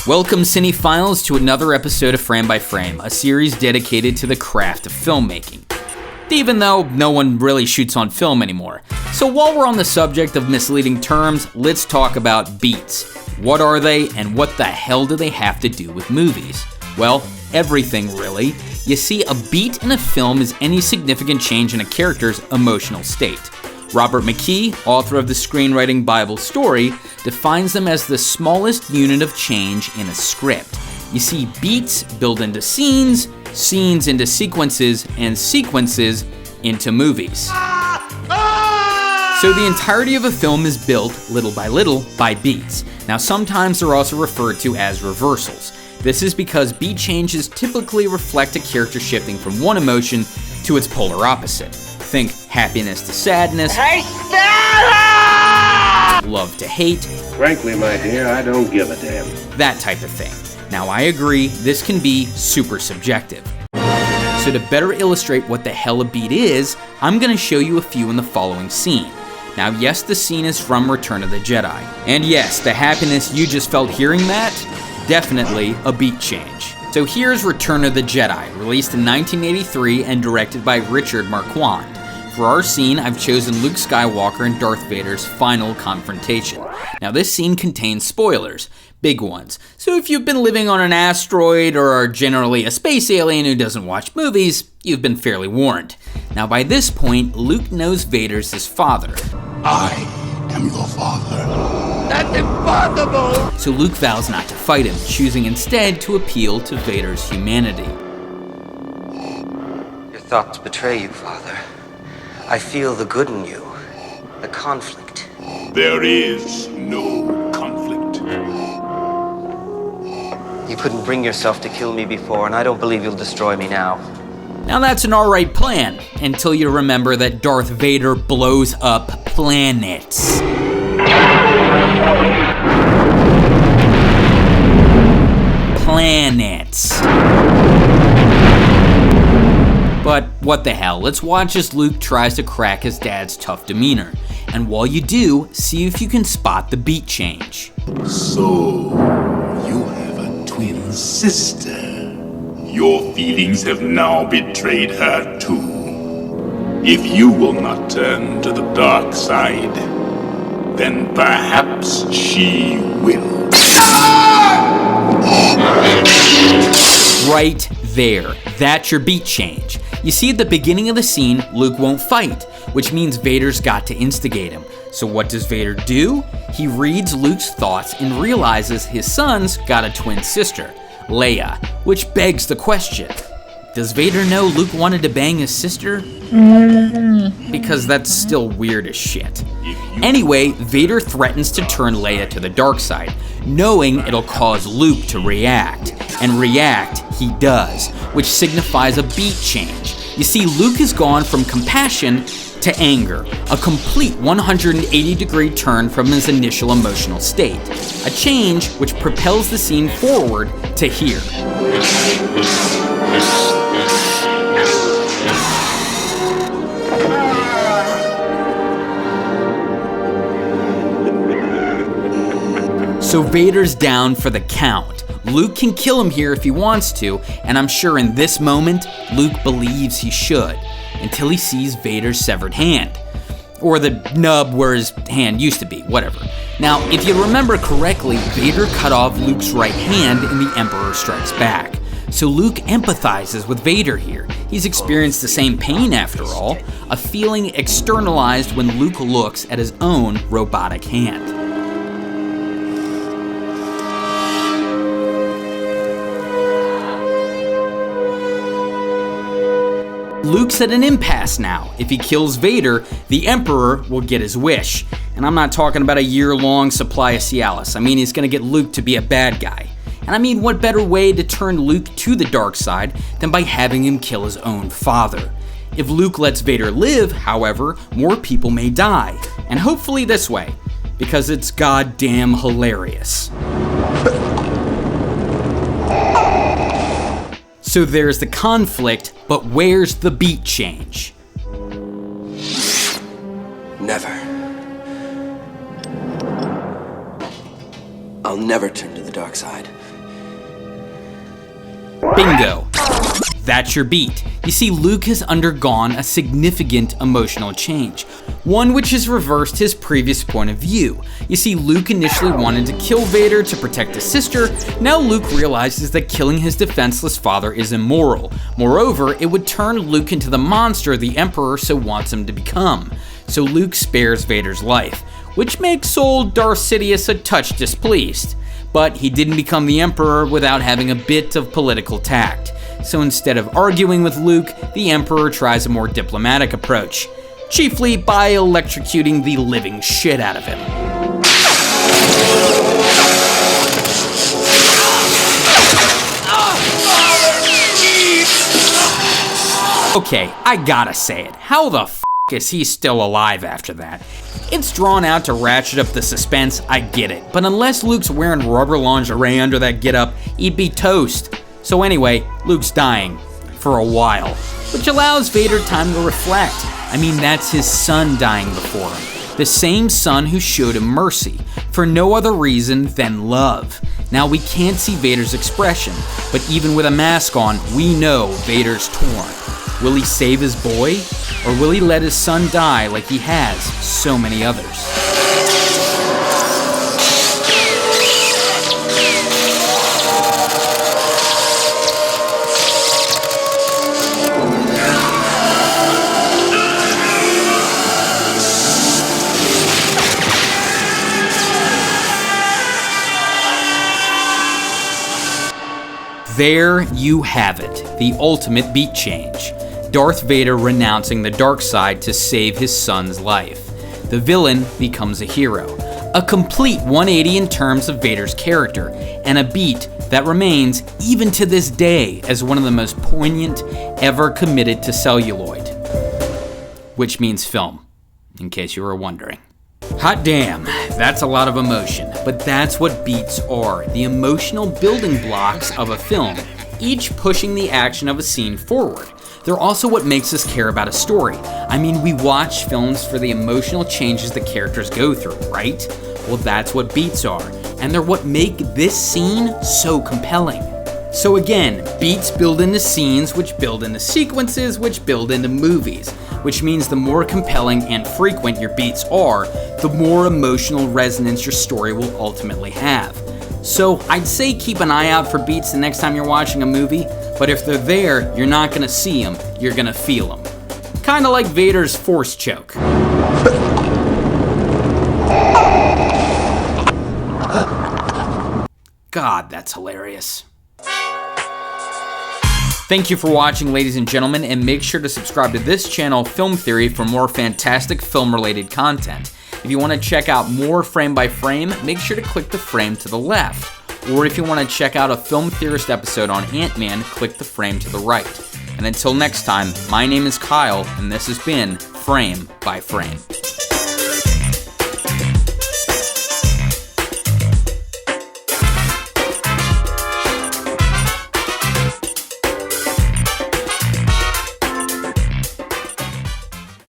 Welcome, Cinephiles, to another episode of Frame by Frame, a series dedicated to the craft of filmmaking. Even though no one really shoots on film anymore. So while we're on the subject of misleading terms, let's talk about beats. What are they, and what the hell do they have to do with movies? Well, everything really. You see, a beat in a film is any significant change in a character's emotional state. Robert McKee, author of the screenwriting Bible Story, defines them as the smallest unit of change in a script. You see, beats build into scenes, scenes into sequences, and sequences into movies. So the entirety of a film is built, little by beats. Now sometimes they're also referred to as reversals. This is because beat changes typically reflect a character shifting from one emotion to its polar opposite. Think happiness to sadness, love to hate. Frankly, my dear, I don't give a damn. That type of thing. Now I agree, this can be super subjective. So to better illustrate what the hell a beat is, I'm going to show you a few in the following scene. Now yes, the scene is from Return of the Jedi. And yes, the happiness you just felt hearing that, definitely a beat change. So here's Return of the Jedi, released in 1983 and directed by Richard Marquand. For our scene, I've chosen Luke Skywalker and Darth Vader's final confrontation. Now this scene contains spoilers, big ones. So if you've been living on an asteroid or are generally a space alien who doesn't watch movies, you've been fairly warned. Now by this point, Luke knows Vader's his father. I am your father. That's impossible! So Luke vows not to fight him, choosing instead to appeal to Vader's humanity. Your thoughts betray you, Father. I feel the good in you, the conflict. There is no conflict. You couldn't bring yourself to kill me before, and I don't believe you'll destroy me now. Now that's an alright plan, until you remember that Darth Vader blows up planets. Planets. But what the hell, let's watch as Luke tries to crack his dad's tough demeanor. And while you do, see if you can spot the beat change. So, you have a twin sister. Your feelings have now betrayed her too. If you will not turn to the dark side, then perhaps she will. Right there, that's your beat change. You see, at the beginning of the scene, Luke won't fight, which means Vader's got to instigate him. So what does Vader do? He reads Luke's thoughts and realizes his son's got a twin sister, Leia, which begs the question, does Vader know Luke wanted to bang his sister? Because that's still weird as shit. Anyway, Vader threatens to turn Leia to the dark side, knowing it'll cause Luke to react. And react he does, which signifies a beat change. You see, Luke has gone from compassion to anger, a complete 180-degree turn from his initial emotional state. A change which propels the scene forward to here. So Vader's down for the count. Luke can kill him here if he wants to, and I'm sure in this moment, Luke believes he should, until he sees Vader's severed hand. Or the nub where his hand used to be, whatever. Now, if you remember correctly, Vader cut off Luke's right hand in The Emperor Strikes Back. So Luke empathizes with Vader here. He's experienced the same pain after all, a feeling externalized when Luke looks at his own robotic hand. Luke's at an impasse now. If he kills Vader, the Emperor will get his wish. And I'm not talking about a year-long supply of Cialis. I mean, he's gonna get Luke to be a bad guy. And I mean, what better way to turn Luke to the dark side than by having him kill his own father? If Luke lets Vader live, however, more people may die. And hopefully this way, because it's goddamn hilarious. So there's the conflict, but where's the beat change? Never. I'll never turn to the dark side. Bingo! That's your beat. You see, Luke has undergone a significant emotional change, one which has reversed his previous point of view. You see, Luke initially wanted to kill Vader to protect his sister. Now Luke realizes that killing his defenseless father is immoral. Moreover, it would turn Luke into the monster the Emperor so wants him to become. So Luke spares Vader's life, which makes old Darth Sidious a touch displeased. But he didn't become the Emperor without having a bit of political tact. So instead of arguing with Luke, the Emperor tries a more diplomatic approach, chiefly by electrocuting the living shit out of him. Okay, I gotta say it. How the f*** is he still alive after that? It's drawn out to ratchet up the suspense, I get it. But unless Luke's wearing rubber lingerie under that getup, he'd be toast. So anyway, Luke's dying. For a while. Which allows Vader time to reflect. I mean, that's his son dying before him. The same son who showed him mercy. For no other reason than love. Now, we can't see Vader's expression. But even with a mask on, we know Vader's torn. Will he save his boy? Or will he let his son die like he has so many others? There you have it, the ultimate beat change. Darth Vader renouncing the dark side to save his son's life. The villain becomes a hero. A complete 180 in terms of Vader's character, and a beat that remains, even to this day, as one of the most poignant ever committed to celluloid. Which means film, in case you were wondering. Hot damn, that's a lot of emotion, but that's what beats are, the emotional building blocks of a film, each pushing the action of a scene forward. They're also what makes us care about a story. I mean, we watch films for the emotional changes the characters go through, right? Well, that's what beats are, and they're what make this scene so compelling. So again, beats build into scenes, which build into sequences, which build into movies, which means the more compelling and frequent your beats are, the more emotional resonance your story will ultimately have. So I'd say keep an eye out for beats the next time you're watching a movie, but if they're there, you're not gonna see them, you're gonna feel them. Kinda like Vader's force choke. God, that's hilarious. Thank you for watching, ladies and gentlemen, and make sure to subscribe to this channel, Film Theory, for more fantastic film-related content. If you want to check out more frame by frame, make sure to click the frame to the left. Or if you want to check out a Film Theorist episode on Ant-Man, click the frame to the right. And until next time, my name is Kyle, and this has been Frame by Frame.